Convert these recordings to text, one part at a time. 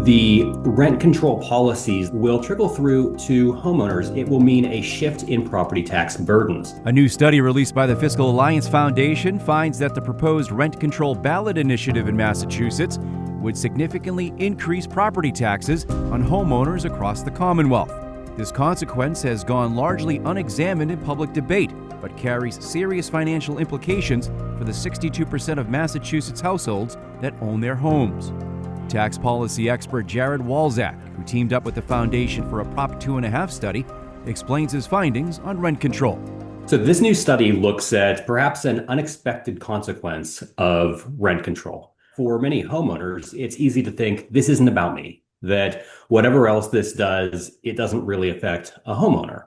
The rent control policies will trickle through to homeowners. It will mean a shift in property tax burdens. A new study released by the Fiscal Alliance Foundation finds that the proposed rent control ballot initiative in Massachusetts would significantly increase property taxes on homeowners across the Commonwealth. This consequence has gone largely unexamined in public debate, but carries serious financial implications for the 62% of Massachusetts households that own their homes. Tax policy expert Jared Walczak, who teamed up with the Foundation for a Prop 2.5 study, explains his findings on rent control. So this new study looks at perhaps an unexpected consequence of rent control. For many homeowners, it's easy to think this isn't about me, that whatever else this does, it doesn't really affect a homeowner.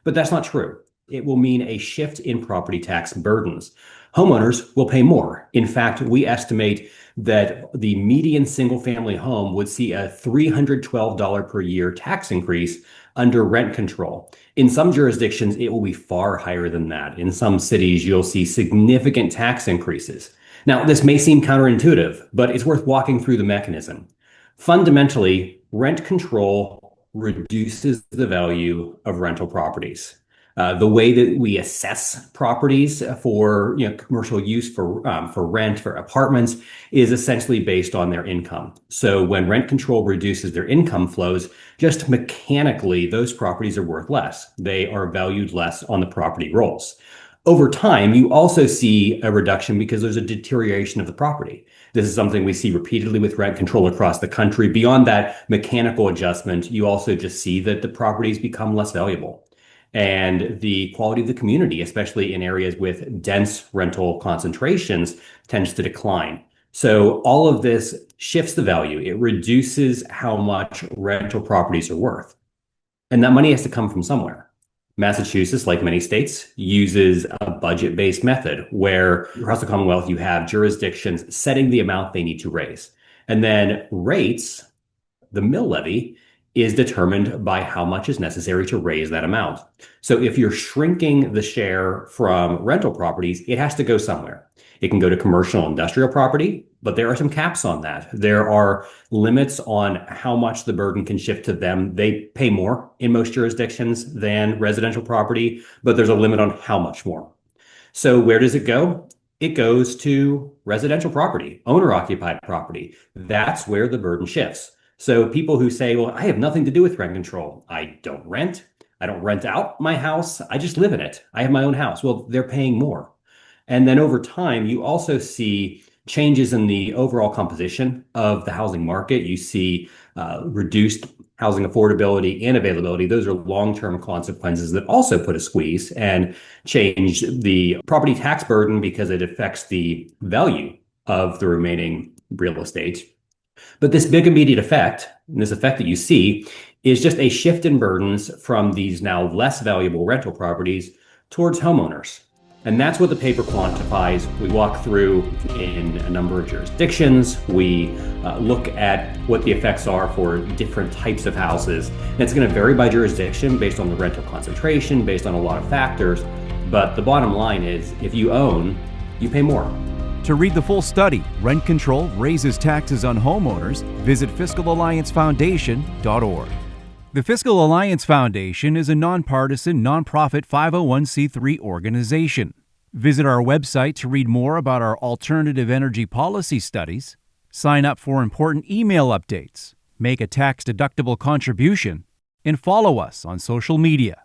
But that's not true. It will mean a shift in property tax burdens. Homeowners will pay more. In fact, we estimate that the median single-family home would see a $312 per year tax increase under rent control. In some jurisdictions, it will be far higher than that. In some cities, you'll see significant tax increases. Now, this may seem counterintuitive, but it's worth walking through the mechanism. Fundamentally, rent control reduces the value of rental properties. The way that we assess properties for commercial use, for rent, for apartments, is essentially based on their income. So when rent control reduces their income flows, just mechanically, those properties are worth less. They are valued less on the property rolls. Over time, you also see a reduction because there's a deterioration of the property. This is something we see repeatedly with rent control across the country. Beyond that mechanical adjustment, you also just see that the properties become less valuable. And the quality of the community, especially in areas with dense rental concentrations, tends to decline. So all of this shifts the value. It reduces how much rental properties are worth. And that money has to come from somewhere. Massachusetts, like many states, uses a budget-based method where across the Commonwealth, you have jurisdictions setting the amount they need to raise. And then rates, the mill levy, is determined by how much is necessary to raise that amount. So if you're shrinking the share from rental properties, it has to go somewhere. It can go to commercial and industrial property, but there are some caps on that. There are limits on how much the burden can shift to them. They pay more in most jurisdictions than residential property, but there's a limit on how much more. So where does it go? It goes to residential property, owner-occupied property. That's where the burden shifts. So people who say, well, I have nothing to do with rent control. I don't rent. I don't rent out my house. I just live in it. I have my own house. Well, they're paying more. And then over time, you also see changes in the overall composition of the housing market. You see reduced housing affordability and availability. Those are long-term consequences that also put a squeeze and change the property tax burden because it affects the value of the remaining real estate. But this big immediate effect, and this effect that you see, is just a shift in burdens from these now less valuable rental properties towards homeowners. And that's what the paper quantifies. We walk through in a number of jurisdictions. We look at what the effects are for different types of houses. And it's going to vary by jurisdiction based on the rental concentration, based on a lot of factors. But the bottom line is, if you own, you pay more. To read the full study, Rent Control Raises Taxes on Homeowners, visit fiscalalliancefoundation.org. The Fiscal Alliance Foundation is a nonpartisan, nonprofit 501c3 organization. Visit our website to read more about our alternative energy policy studies, sign up for important email updates, make a tax-deductible contribution, and follow us on social media.